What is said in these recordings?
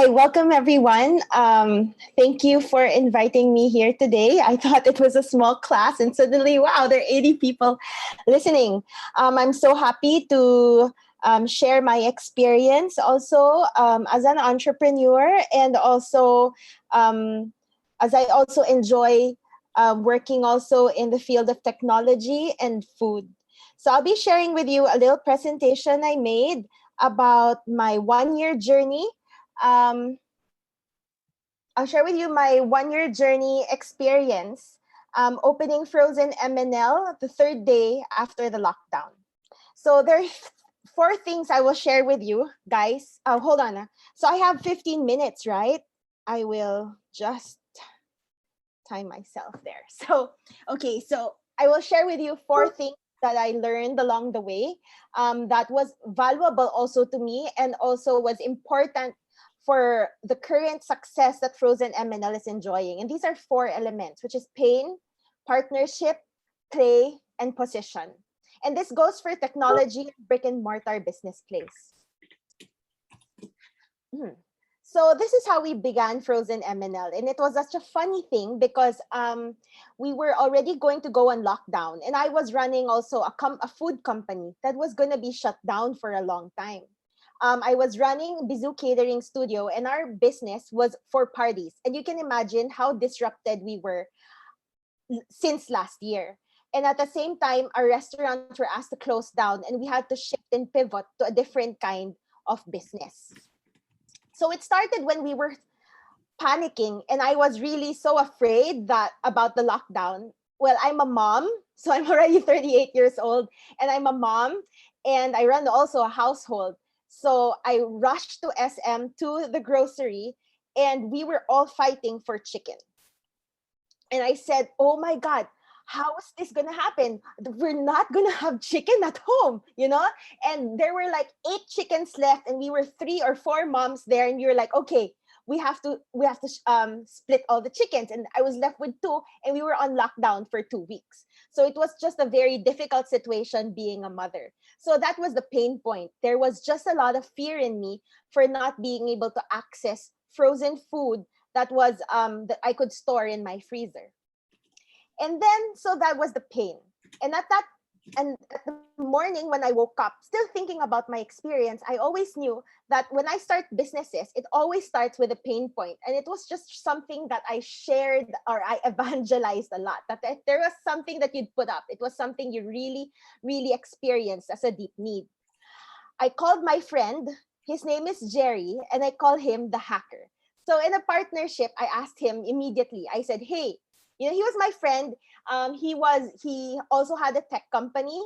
Hi, welcome everyone. Thank you for inviting me here today. I thought it was a small class, and suddenly, wow, there are 80 people listening. I'm so happy to share my experience also as an entrepreneur, and also um, as I also enjoy working also in the field of technology and food. So I'll be sharing with you a little presentation I made about my 1 year journey. um, I'll share with you my 1 year journey experience opening Frozen MNL the third day after the lockdown. So there are four things I will share with you, guys. Hold on. So I have 15 minutes, right? I will just time myself there. So, okay, so I will share with you four things that I learned along the way that was valuable also to me and also was important for the current success that Frozen MNL is enjoying. And these are four elements, which is pain, partnership, play, and position. And this goes for technology, brick and mortar business place. Mhm. So this is how we began Frozen MNL, and it was such a funny thing because we were already going to go on lockdown, and I was running also a food company that was going to be shut down for a long time. I was running Bizu Catering Studio, and our business was for parties, and you can imagine how disrupted we were since last year. And at the same time, our restaurants were asked to close down, and we had to shift and pivot to a different kind of business. So it started when we were panicking, and I was really so afraid that about the lockdown. Well, I'm a mom, so I'm already 38 years old, and I'm a mom, and I run also a household. So I rushed to SM to the grocery, and we were all fighting for chicken. And I said, "Oh my God, how is this gonna happen? We're not gonna have chicken at home, you know?" And there were like 8 chickens left, and we were 3 or 4 moms there, and we were like, "Okay, we have to split all the chickens." And I was left with two, and we were on lockdown for 2 weeks. So it was just a very difficult situation being a mother. So that was the pain point. There was just a lot of fear in me for not being able to access frozen food that I could store in my freezer. And then so that was the pain. And at the morning when I woke up, still thinking about my experience, I always knew that when I start businesses, it always starts with a pain point. And it was just something that I shared or I evangelized a lot. That if there was something that you'd put up, it was something you really, really experienced as a deep need. I called my friend. His name is Jerry, and I call him the hacker. So in a partnership, I asked him immediately. I said, "Hey, he was my friend. He also had a tech company,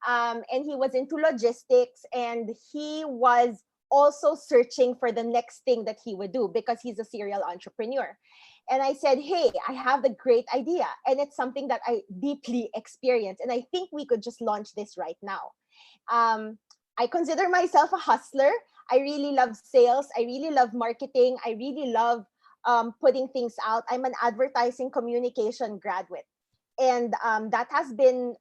and he was into logistics, and he was also searching for the next thing that he would do because he's a serial entrepreneur." And I said, "Hey, I have the great idea, and it's something that I deeply experienced, and I think we could just launch this right now." Um, I consider myself a hustler. I really love sales. I really love marketing. I really love putting things out. I'm an advertising communication graduate. And that has been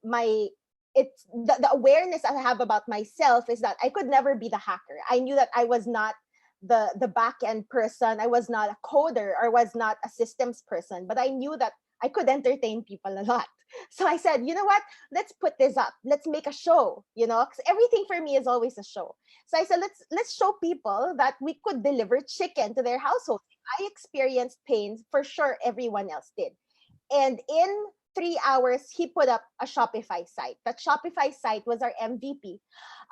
it's the awareness I have about myself is that I could never be the hacker. I knew that I was not the back end person. I was not a coder or was not a systems person, but I knew that I could entertain people a lot. So I said, you know what? Let's put this up. Let's make a show, because everything for me is always a show. So I said, let's show people that we could deliver chicken to their household. I experienced pain, for sure everyone else did. And in 3 hours, he put up a Shopify site. That Shopify site was our MVP.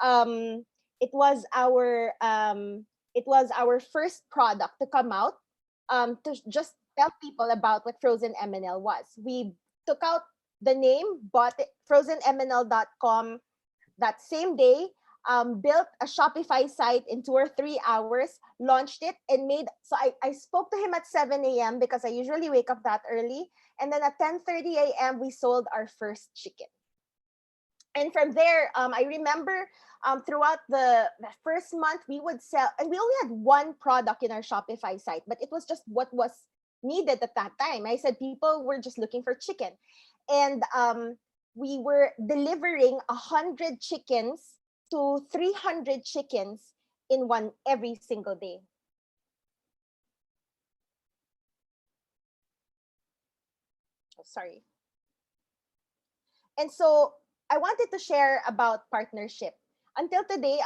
Um, it was our first product to come out to just tell people about what Frozen MNL was. We took out the name, bought it, frozenmnl.com that same day, built a Shopify site in 2 or 3 hours, launched it, and so I spoke to him at 7 a.m. because I usually wake up that early. And then at 10:30 a.m., we sold our first chicken. And from there, I remember throughout the first month, we would sell, and we only had one product in our Shopify site, but it was just what was needed at that time. I said people were just looking for chicken. And we were delivering 100 chickens to 300 chickens in every single day. So sorry. And so I wanted to share about partnership. Until today,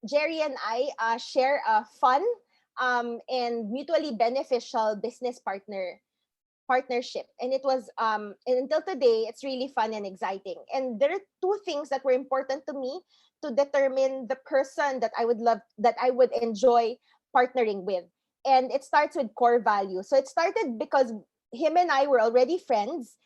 Jerry and I share a fun and mutually beneficial business partnership, and it was and until today it's really fun and exciting. And there are two things that were important to me to determine the person that I would enjoy partnering with. And it starts with core values. So it started because him and I were already friends.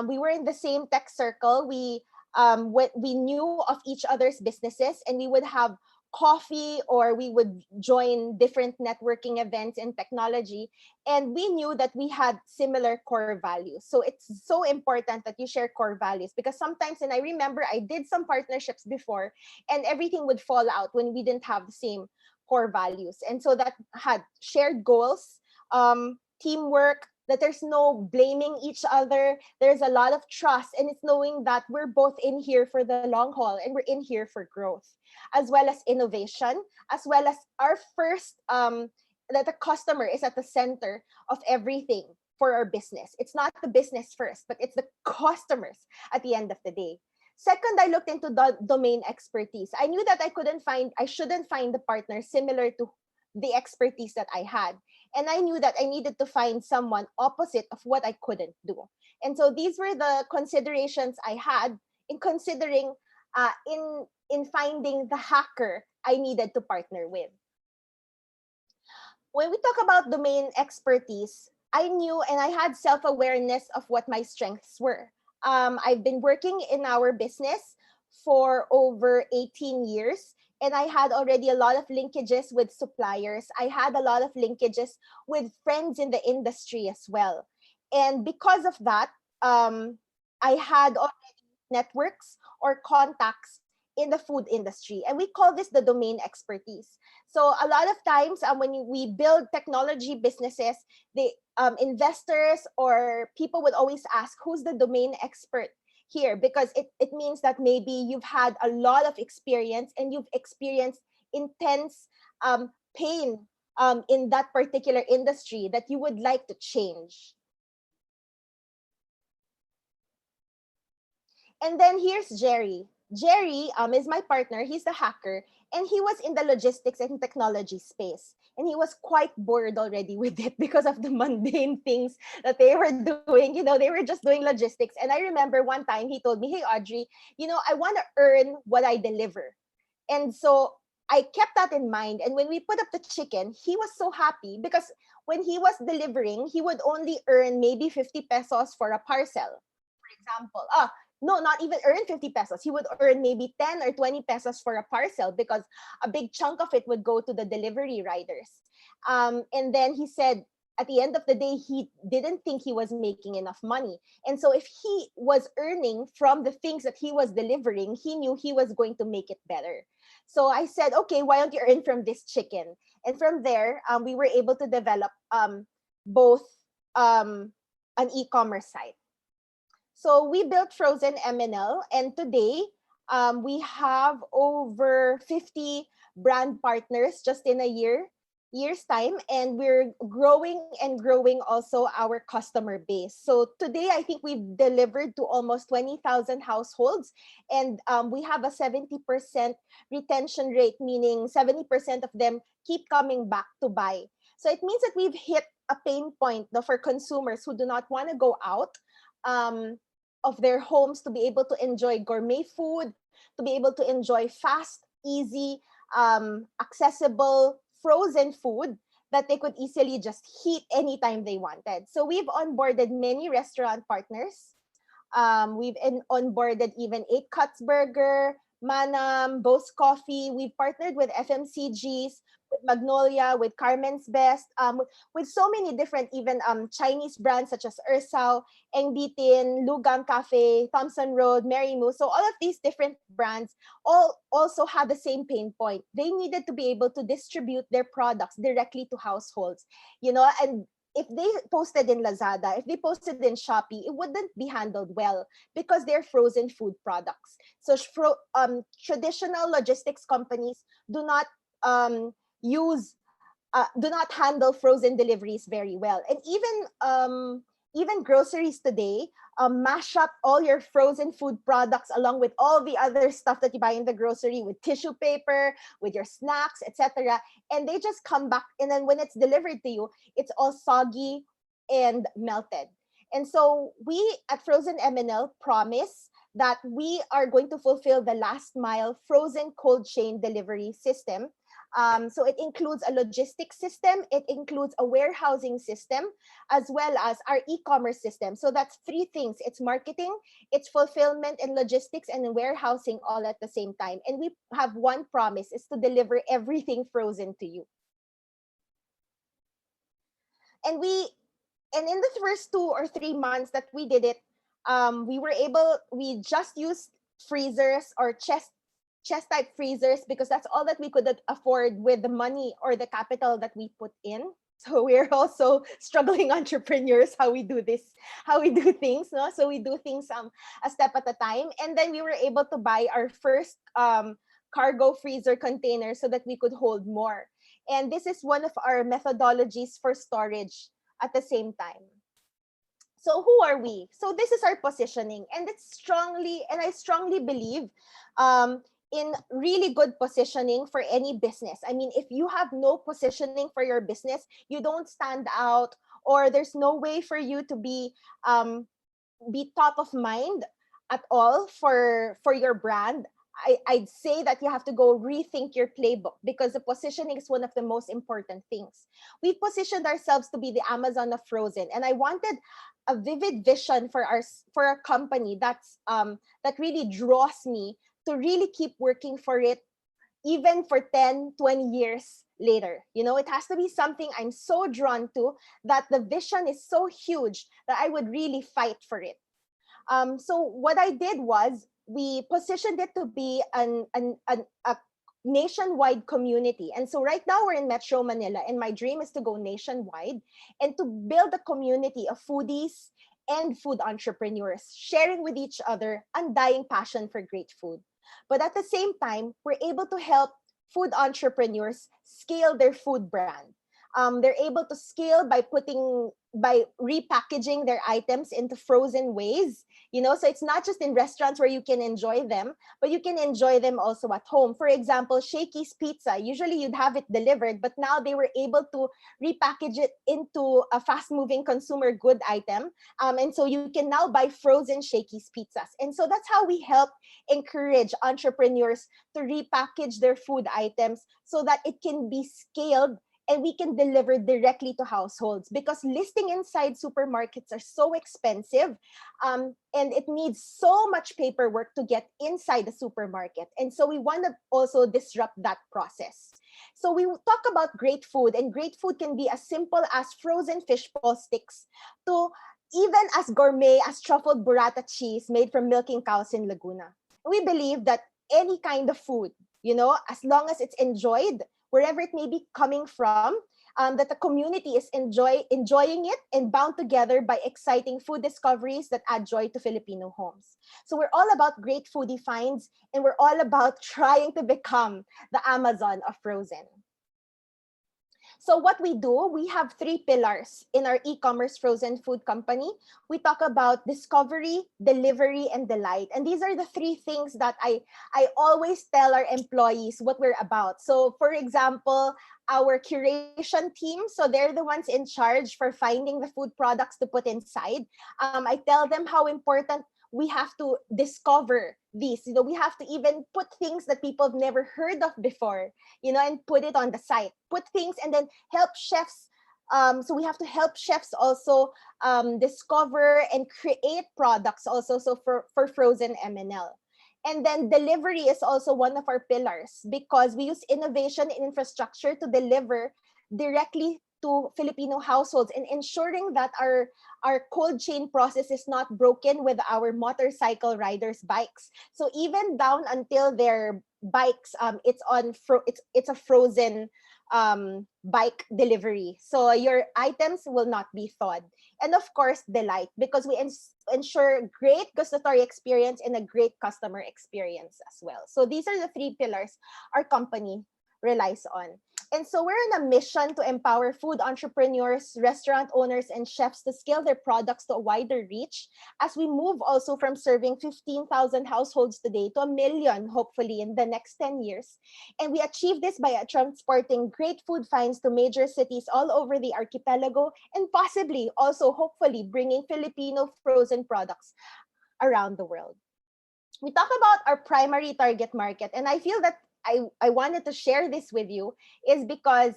We were in the same tech circle. We knew of each other's businesses, and we would have coffee, or we would join different networking events in technology. And we knew that we had similar core values. So it's so important that you share core values, because sometimes, and I remember I did some partnerships before, and everything would fall out when we didn't have the same core values. And so that had shared goals, teamwork, that there's no blaming each other, there's a lot of trust, and it's knowing that we're both in here for the long haul, and we're in here for growth, as well as innovation, as well as our first that the customer is at the center of everything for our business. It's not the business first, but it's the customers at the end of the day. Second, I looked into the domain expertise. I knew that I shouldn't find the partner similar to the expertise that I had. And I knew that I needed to find someone opposite of what I couldn't do. And so these were the considerations I had in considering in finding the hacker I needed to partner with. When we talk about domain expertise, I knew and I had self-awareness of what my strengths were. I've been working in our business for over 18 years, and I had already a lot of linkages with suppliers. I had a lot of linkages with friends in the industry as well. And because of that, I had networks or contacts in the food industry. And we call this the domain expertise. So a lot of times we build technology businesses, the investors or people would always ask, who's the domain expert here? Because it means that maybe you've had a lot of experience and you've experienced intense pain in that particular industry that you would like to change. And then here's Jerry. Jerry is my partner. He's the hacker, and he was in the logistics and technology space. And he was quite bored already with it because of the mundane things that they were doing. They were just doing logistics. And I remember one time he told me, "Hey, Audrey, I want to earn what I deliver." And so I kept that in mind. And when we put up the chicken, he was so happy because when he was delivering, he would only earn maybe 50 pesos for a parcel, for example. No, not even earn 50 pesos. He would earn maybe 10 or 20 pesos for a parcel because a big chunk of it would go to the delivery riders. And then he said, at the end of the day, he didn't think he was making enough money. And so if he was earning from the things that he was delivering, he knew he was going to make it better. So I said, okay, why don't you earn from this chicken? And from there, we were able to develop both an e-commerce site. So we built Frozen MNL, and today we have over 50 brand partners just in a year's time, and we're growing and growing also our customer base. So today I think we've delivered to almost 20,000 households, and we have a 70% retention rate, meaning 70% of them keep coming back to buy. So it means that we've hit a pain point for consumers who do not want to go out of their homes to be able to enjoy gourmet food, to be able to enjoy fast, easy, accessible, frozen food that they could easily just heat anytime they wanted. So we've onboarded many restaurant partners. We've onboarded even 8 Cuts Burger, Manam, Bose Coffee. We've partnered with FMCGs, with Magnolia, with Carmen's Best, with so many different even Chinese brands such as Ersao, Eng Bitin, Lugang Cafe, Thompson Road, Mary Moo. So all of these different brands all also had the same pain point. They needed to be able to distribute their products directly to households, and if they posted in Lazada, if they posted in Shopee, it wouldn't be handled well because they're frozen food products. So traditional logistics companies do not do not handle frozen deliveries very well. And even even groceries today, mash up all your frozen food products along with all the other stuff that you buy in the grocery, with tissue paper, with your snacks, etc. And they just come back, and then when it's delivered to you, it's all soggy and melted. And so we at Frozen MNL promise that we are going to fulfill the last mile frozen cold chain delivery system. So it includes a logistics system, it includes a warehousing system, as well as our e-commerce system. So that's three things. It's marketing, it's fulfillment and logistics, and warehousing all at the same time. And we have one promise, is to deliver everything frozen to you. And in the first 2 or 3 months that we did it, we just used freezers or chest type freezers, because that's all that we could afford with the money or the capital that we put in. So we're also struggling entrepreneurs, how we do this, how we do things, no? So we do things a step at a time. And then we were able to buy our first cargo freezer container so that we could hold more. And this is one of our methodologies for storage at the same time. So who are we? So this is our positioning, and I strongly believe in really good positioning for any business. I mean, if you have no positioning for your business, you don't stand out, or there's no way for you to be top of mind at all for your brand. I'd say that you have to go rethink your playbook, because the positioning is one of the most important things. We've positioned ourselves to be the Amazon of frozen, and I wanted a vivid vision for our company that really draws me to really keep working for it, even for 10, 20 years later. You know, it has to be something I'm so drawn to, that the vision is so huge that I would really fight for it. So what I did was, we positioned it to be a nationwide community. And so right now we're in Metro Manila, and my dream is to go nationwide and to build a community of foodies and food entrepreneurs, sharing with each other undying passion for great food. But at the same time, we're able to help food entrepreneurs scale their food brand. They're able to scale by repackaging their items into frozen ways, you know. So it's not just in restaurants where you can enjoy them, but you can enjoy them also at home. For example, Shakey's Pizza, usually you'd have it delivered, but now they were able to repackage it into a fast moving consumer good item, and so you can now buy frozen Shakey's Pizzas. And so that's how we help encourage entrepreneurs to repackage their food items so that it can be scaled and we can deliver directly to households, because listing inside supermarkets are so expensive, and it needs so much paperwork to get inside the supermarket. And so we want to also disrupt that process. So we talk about great food, and great food can be as simple as frozen fishball sticks to even as gourmet as truffled burrata cheese made from milking cows in Laguna. We believe that any kind of food, you know, as long as it's enjoyed, wherever it may be coming from, that the community is enjoying it and bound together by exciting food discoveries that add joy to Filipino homes. So we're all about great foodie finds, and we're all about trying to become the Amazon of frozen. So what we do, we have 3 pillars in our e-commerce frozen food company. We talk about discovery, delivery, and delight. And these are the 3 things that I always tell our employees what we're about. So for example, our curation team, so they're the ones in charge for finding the food products to put inside. I tell them how important we have to discover these. You know, we have to even put things that people have never heard of before, you know, and put it on the site. Put things and then help chefs. So we have to help chefs also discover and create products also. So for frozen MNL. And then delivery is also one of our pillars, because we use innovation and infrastructure to deliver directly to Filipino households, and ensuring that our cold chain process is not broken with our motorcycle riders' bikes. So even down until their bikes, it's a frozen bike delivery. So your items will not be thawed. And of course, delight, because we ensure great gustatory experience and a great customer experience as well. So these are the 3 pillars our company relies on. And so we're on a mission to empower food entrepreneurs, restaurant owners, and chefs to scale their products to a wider reach as we move also from serving 15,000 households today to a million, hopefully, in the next 10 years. And we achieve this by transporting great food finds to major cities all over the archipelago and possibly also, hopefully, bringing Filipino frozen products around the world. We talk about our primary target market, and I feel that I wanted to share this with you is because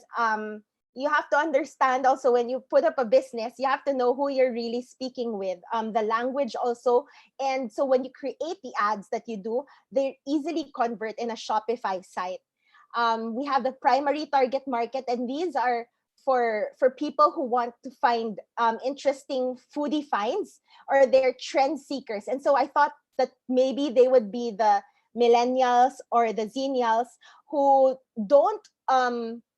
you have to understand also when you put up a business, you have to know who you're really speaking with, the language also. And so when you create the ads that you do, they easily convert in a Shopify site. We have the primary target market, and these are for people who want to find interesting foodie finds, or they're trend seekers. And so I thought that maybe they would be the millennials or the zennials who don't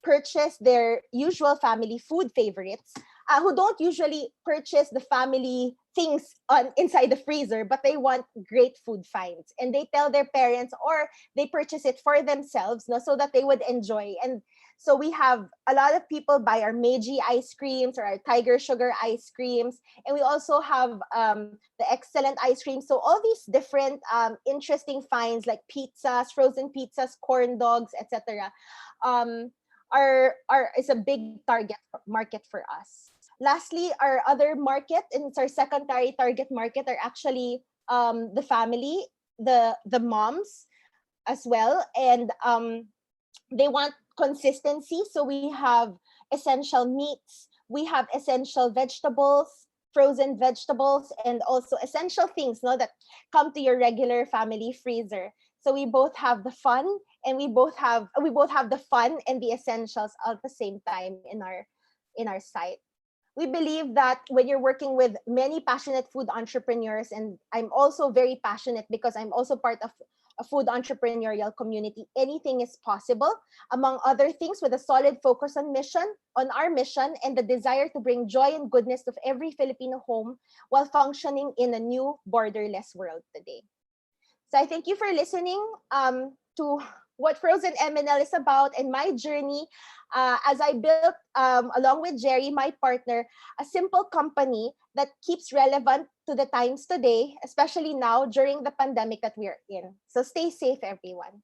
purchase their usual family food favorites, who don't usually purchase the family things on inside the freezer, but they want great food finds, and they tell their parents or they purchase it for themselves, no, so that they would enjoy. And so we have a lot of people buy our Meiji ice creams or our Tiger Sugar ice creams, and we also have the excellent ice cream. So all these different interesting finds like pizzas, frozen pizzas, corn dogs, etc. Um, are is a big target market for us. Lastly, our other market, and it's our secondary target market, are actually the family, the moms as well, and they want consistency. So we have essential meats, we have essential vegetables, frozen vegetables, and also essential things, no, that come to your regular family freezer. So we both have the fun, and we both have the fun and the essentials at the same time in our site. We believe that when you're working with many passionate food entrepreneurs, and I'm also very passionate because I'm also part of a food entrepreneurial community, anything is possible. Among other things, with a solid focus on our mission, and the desire to bring joy and goodness to every Filipino home while functioning in a new borderless world today. So I thank you for listening to what Frozen MNL is about and my journey as I built, along with Jerry, my partner, a simple company that keeps relevant to the times today, especially now during the pandemic that we're in. So stay safe, everyone.